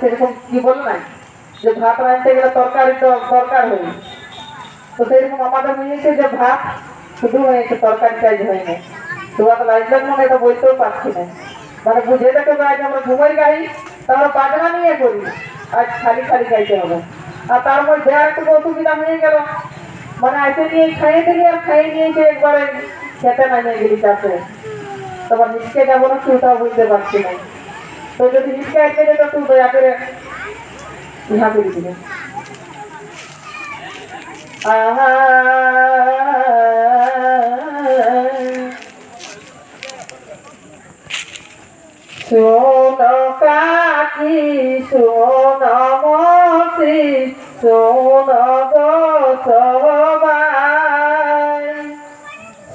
সেরকম কি বল নাই যে ভাত রাঁধতে গেলে তরকারি তো দরকার হয়, তো সেরকম আমাদের হয়েছে যে ভাত শুধু হয়েছে, তরকারি চাইজ হয়নি। তোমার লাইফের মনে এটা বলতেও পারছি না, মানে বুঝে দেখো আজ আমরা ঘুমাই গাই, তারপরে বাজনা নিয়ে করি, আজ খালি খালি গাইতে হবে। আর তার মধ্যে আর একটু অসুবিধা হয়ে গেল, মানে আইসে নিয়ে খাইয়ে দিলি আর খাইয়ে নিয়েছে একবারে খেতে নামিয়ে গেলি চাষে, তোমার হিসকে যাবো না কেউটাও বুঝতে পারছি না। তো যদি হিসকে আসতে যেত তুই দয়া করে ইহা করে দিবে। আহা শোন কাকি শোন মসি শোন গো সবাই,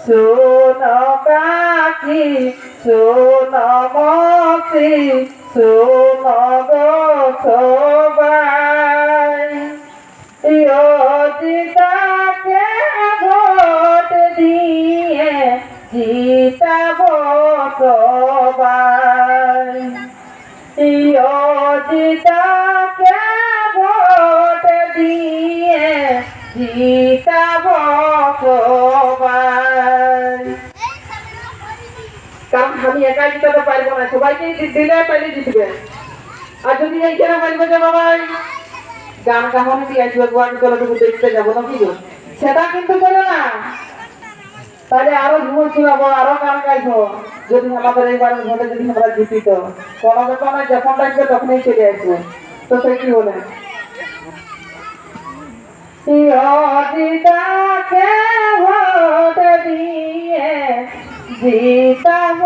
শোন কাকি শোন মসি শোন গো সবাই, জিতাকে ভোট দিয়ে জিতাব সবাই, জিতাকে ভোট দিয়ে জিতাব সবাই। কারণ আমি একাই জিতাতে পারবো না, সবাইকে দিলে পাইলে জিতবে। আর যদি এইখানে বলবো যে বাবা গান গাহনে দিয়ে আসবে গোয়াটি চলাটুকু দেখতে যাবো না কি, সেটা কিন্তু করে না, তাহলে আরো ঝুমুর শুনাবো, আরো গান গাইবো। যদি আমাদের এইবারের ভোটে যদি আমরা জিতি, তো কোনো ব্যাপার নয়, যখন ডাকবে তখনই চলে আসবে। তো সে কি বলে জিতাকে ভোট দিয়ে জিতাব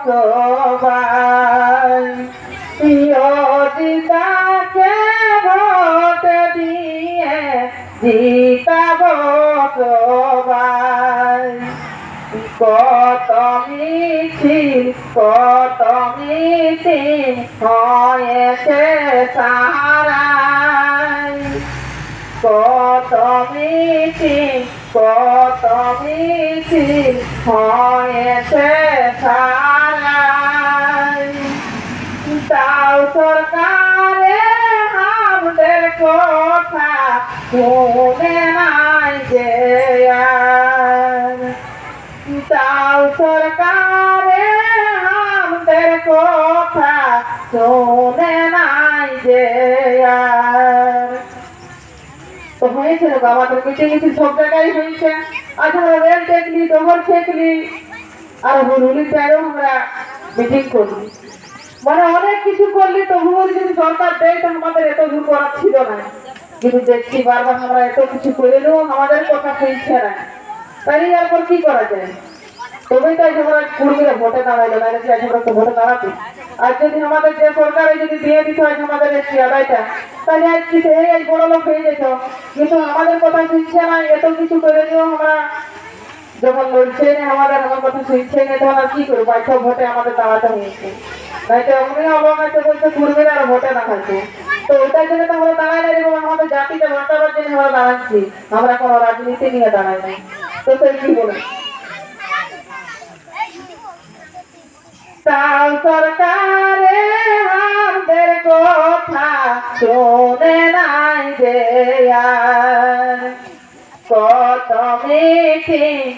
সবাই, জিতাকে ভোট দিয়ে জিতাব সবাই। কত মিছিল কত মিছিল হয়েছে সাহারায়, কত মিছিল হয়েছে সাহারায়, তাও সরকারে আমাদের কথা শুনে নাই যে আর, তাও সরকারে আমাদের কথা শুনে নাই যে আর। তো হয়েছিল আমাদের মিটিং মিছিল সব জায়গায় হয়েছে, আজ আমরা রেল দেখলি, ডবল ঠেকলি, আর হুলুলির জায়গাও আমরা মিটিং করলি, মানে অনেক কিছু করলি। তবুও যদি সরকার দেয় তো আমাদের এত দূর করার ছিল না, কিন্তু দেখছি বারবার আমরা এত কিছু করলেও আমাদের কথা শুনছে না, তাই এরপর কি করা যায়? তবেই তাই আমরা কুড়িয়ে ভোটে দাঁড়াইলো, না আমরা তো ভোটে দাঁড়াতে। আর যদি আমাদের যে সরকারে যদি দিয়ে দিত আজ আমাদের এই আদায়টা, তাহলে আজ কি এই বড় লোক হয়ে যেত, কিন্তু আমাদের কথা শুনছে না, এত কিছু করে নিয়েও আমরা যখন লড়ছে না, আমাদের আমার কথা শুনছে না, তখন আর কি করবো? বাধ্য ভোটে আমাদের দাঁড়াতে হয়েছে, তাই তো এমনি অবকাশে বলছে ঘুরবে আর ভোটে দেখাচ্ছে। তো ওটার জন্য তো আমরা দাঁড়াই না, এবং আমাদের জাতিকে বাঁচাবার জন্য আমরা দাঁড়াচ্ছি, আমরা কোনো রাজনীতি নিয়ে দাঁড়াই নাই। তো সেই কি বলে তাও সরকারে আমাদের কথা শোনে নাই যে আর, কত মিছিল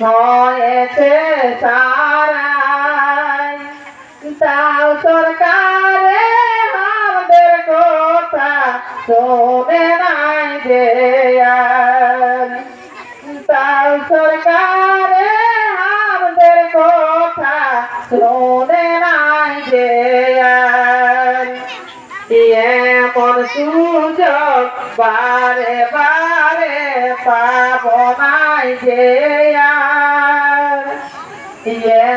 হয়েছে সারায়, তাও সরকারে আমাদের কথা শোনে নাই যে আর, তাও সরকারে আমাদের কথা শোনে নাই যে আর। এমন সুযোগ বারে বারে পাব নাই যে আর,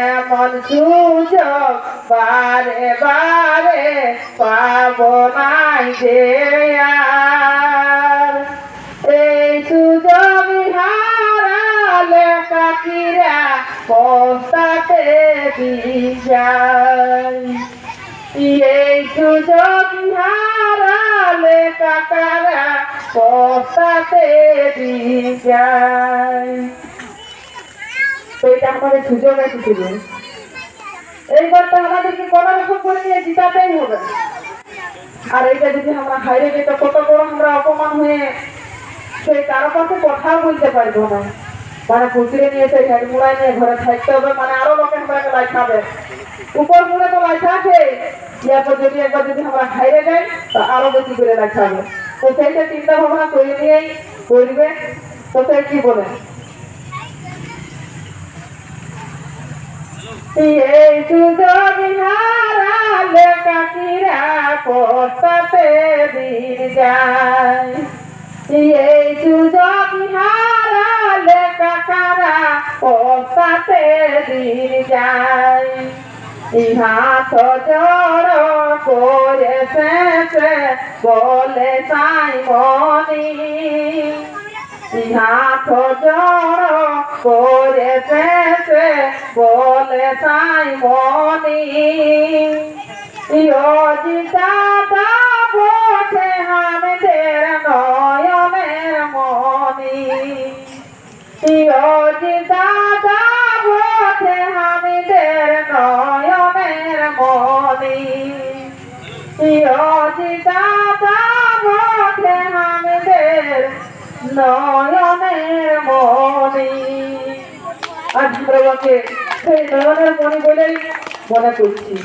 এমন সুযোগ বারে বারে পাব নাই যে আর। এই সুযোগ হারালে কাকিরা পস্তাতে যায়, এই সুযোগ হারালে কাকারা পস্তাতে যায়। তো এটা আমাদের সুযোগ এসেছিল, এইবারটা আমাদেরকে কোনো রকম করে নিয়ে জিতাতেই হবে। আর এইটা যদি আমরা হাইরে যেত কত বড় আমরা অপমান হয়ে সেই কারো কাছে কথাও বলতে পারবো না, মানে পুকুরে নিয়ে সেই হেড মুড়াই নিয়ে ঘরে থাকতে হবে, মানে আরো লোকে আমরা লাইখাবে উপর মুড়ে তো লাইখা আছে, ইয়ারপর যদি একবার যদি আমরা হাইরে যাই তা আরো বেশি করে লাইখাবে। তো সেইটা চিন্তা ভাবনা করে নিয়েই করবে। তো সেই কি বলে এই সুযোগ হারালে কাকিরা পস্তাতে দিন যায়, এই সুযোগ হারালে কাকারা পস্তাতে দিন যায়। হাত জড় করে শেষে বলে সাইমনি, হাত জড় করে শেষে বলে সাইমনি, ইয়োজিতা বসে হামদের নয়নের মনি, ইয়োজিতা বসে হামদের নয়নের মনি, ইয়োজিতা বসে হামদের নয়নের মনি। আজ আমরা সেই নয়নের মনি বলেই মনে করছি।